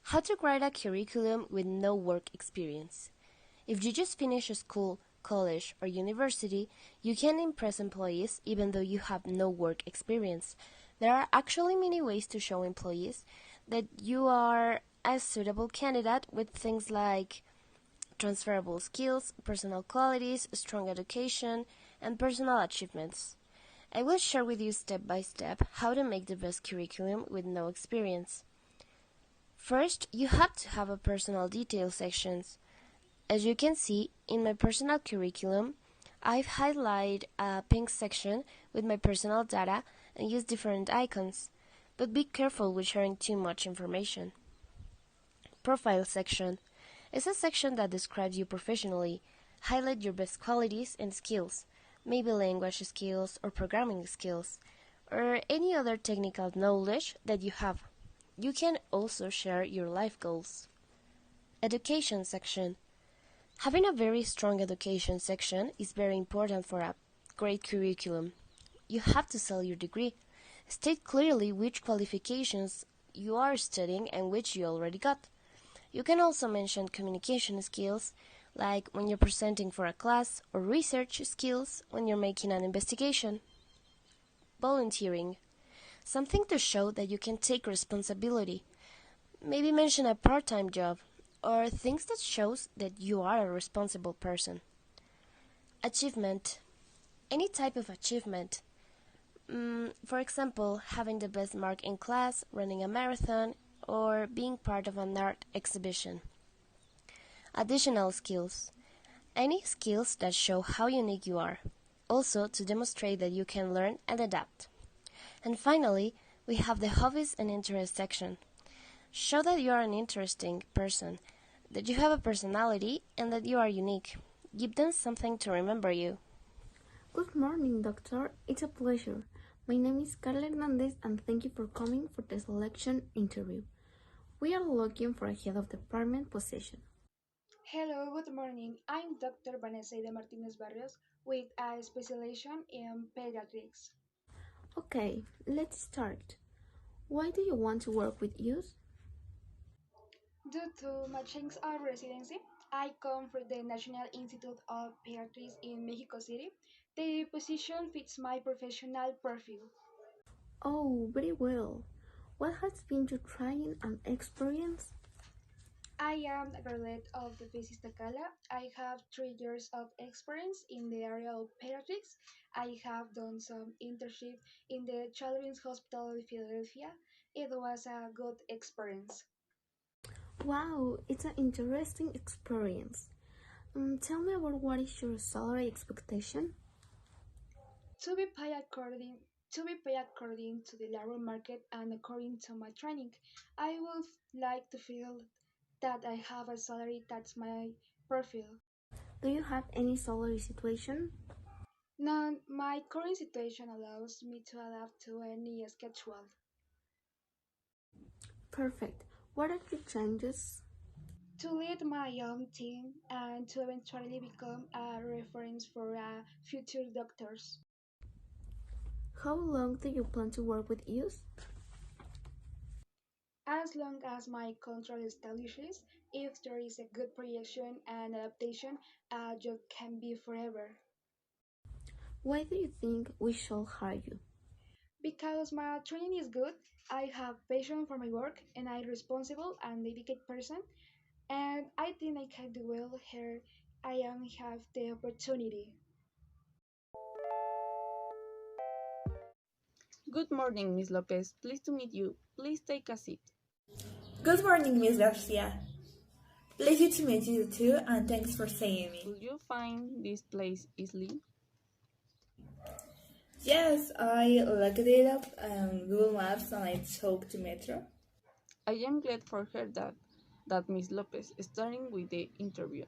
How to write a curriculum with no work experience. If you just finished school, college, or university, you can impress employees even though you have no work experience. There are actually many ways to show employees that you are a suitable candidate with things like transferable skills, personal qualities, strong education, and personal achievements. I will share with you step by step how to make the best curriculum with no experience. First, you have to have a personal detail section. As you can see, in my personal curriculum, I've highlighted a pink section with my personal data and used different icons, but be careful with sharing too much information. Profile section is a section that describes you professionally. Highlight your best qualities and skills, maybe language skills or programming skills, or any other technical knowledge that you have. You can also share your life goals. Education section. Having a very strong education section is very important for a great curriculum. You have to sell your degree. State clearly which qualifications you are studying and which you already got. You can also mention communication skills, like when you're presenting for a class, or research skills when you're making an investigation. Volunteering. Something to show that you can take responsibility. Maybe mention a part-time job, or things that shows that you are a responsible person. Achievement. Any type of achievement. For example, having the best mark in class, running a marathon, or being part of an art exhibition. Additional skills. Any skills that show how unique you are. Also to demonstrate that you can learn and adapt. And finally, we have the hobbies and interests section. Show that you are an interesting person, that you have a personality, and that you are unique. Give them something to remember you. Good morning, doctor. It's a pleasure. My name is Carla Hernandez and thank you for coming for the selection interview. We are looking for a head of department position. Hello, good morning. I'm Dr. Vanessa de Martinez Barrios with a specialization in pediatrics. Okay, let's start. Why do you want to work with youth? Due to my change of residency, I come from the National Institute of Pediatrics in Mexico City. The position fits my professional profile. Oh, very well. What has been your training and experience? I am a graduate of the Physis Tacala. I have 3 years of experience in the area of pediatrics. I have done some internship in the Children's Hospital of Philadelphia. It was a good experience. Wow, it's an interesting experience. Tell me about what is your salary expectation? to be paid according to the labor market and according to my training. I would like to feel that I have a salary that's my profile. Do you have any salary situation? Now, my current situation allows me to adapt to any schedule. Perfect. What are your changes? To lead my own team and to eventually become a reference for future doctors. How long do you plan to work with youth? As long as my contract establishes, if there is a good projection and adaptation, a job can be forever. Why do you think we should hire you? Because my training is good, I have passion for my work, and I'm responsible and dedicated person, and I think I can do well here. I am have the opportunity. Good morning, Miss Lopez. Pleased to meet you. Please take a seat. Good morning, Miss Garcia. Pleasure to meet you too, and thanks for seeing me. Could you find this place easily? Yes, I looked it up on Google Maps and I took the metro. I am glad for her that Miss Lopez, starting with the interview.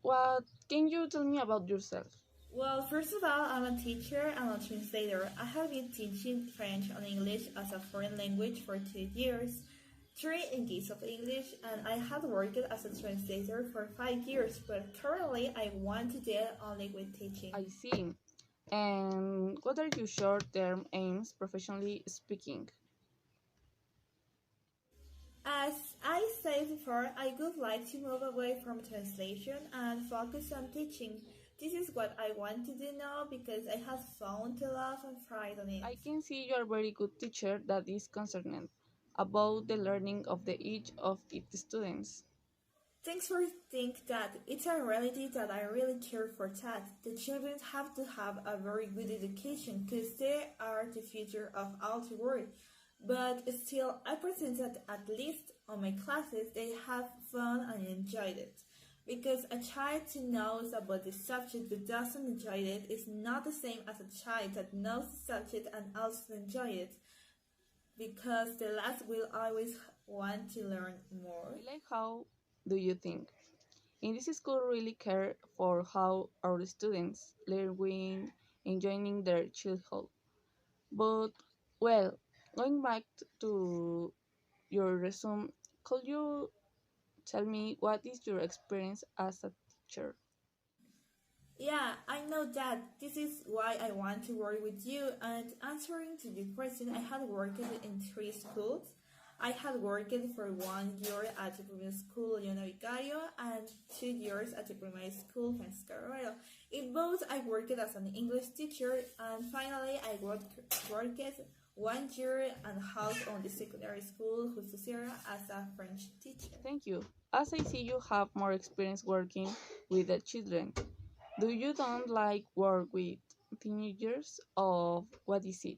What can you tell me about yourself? Well, first of all, I'm a teacher and a translator. I have been teaching French and English as a foreign language for 2 years, three in case of English, and I have worked as a translator for 5 years, but currently I want to deal only with teaching. I see. And what are your short-term aims, professionally speaking? As I said before, I would like to move away from translation and focus on teaching. This is what I want to do now because I have found a love and pride on it. I can see you are a very good teacher that is concerned about the learning of the each of its students. Thanks for think that it's a reality that I really care for that. The children have to have a very good education because they are the future of all the world. But still, I present that at least on my classes they have fun and enjoyed it. Because a child who knows about the subject but doesn't enjoy it is not the same as a child that knows the subject and also enjoy it. Because the last will always want to learn more. I like how do you think? In this school really care for how our students learn when enjoying their childhood. But well, going back to your resume, could you tell me what is your experience as a teacher? Yeah, I know that. This is why I want to work with you. And answering to your question, I had worked in three schools. I had worked for 1 year at the primary school Leona Vicario and 2 years at the primary school Francisco Romero. In both, I worked as an English teacher, and finally, I worked 1 year and a half on the secondary school Justo Sierra as a French teacher. Thank you. As I see you have more experience working with the children. Do you don't like work with teenagers or what is it?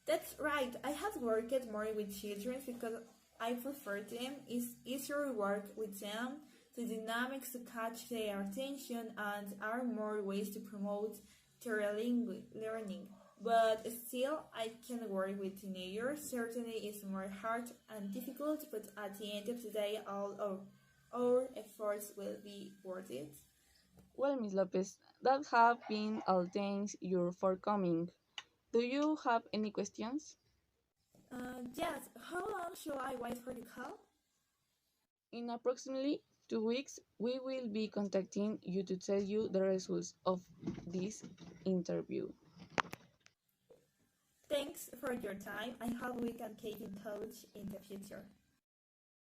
That's right. I have worked more with children because I prefer them. It's easier to work with them. The dynamics to catch their attention and are more ways to promote trilingual learning. But still, I can work with teenagers. Certainly, it's more hard and difficult, but at the end of the day, all of our efforts will be worth it. Well, Miss Lopez, that have been all thanks you for coming. Do you have any questions? Yes, how long should I wait for the call? In approximately 2 weeks, we will be contacting you to tell you the results of this interview. Thanks for your time. I hope we can keep in touch in the future.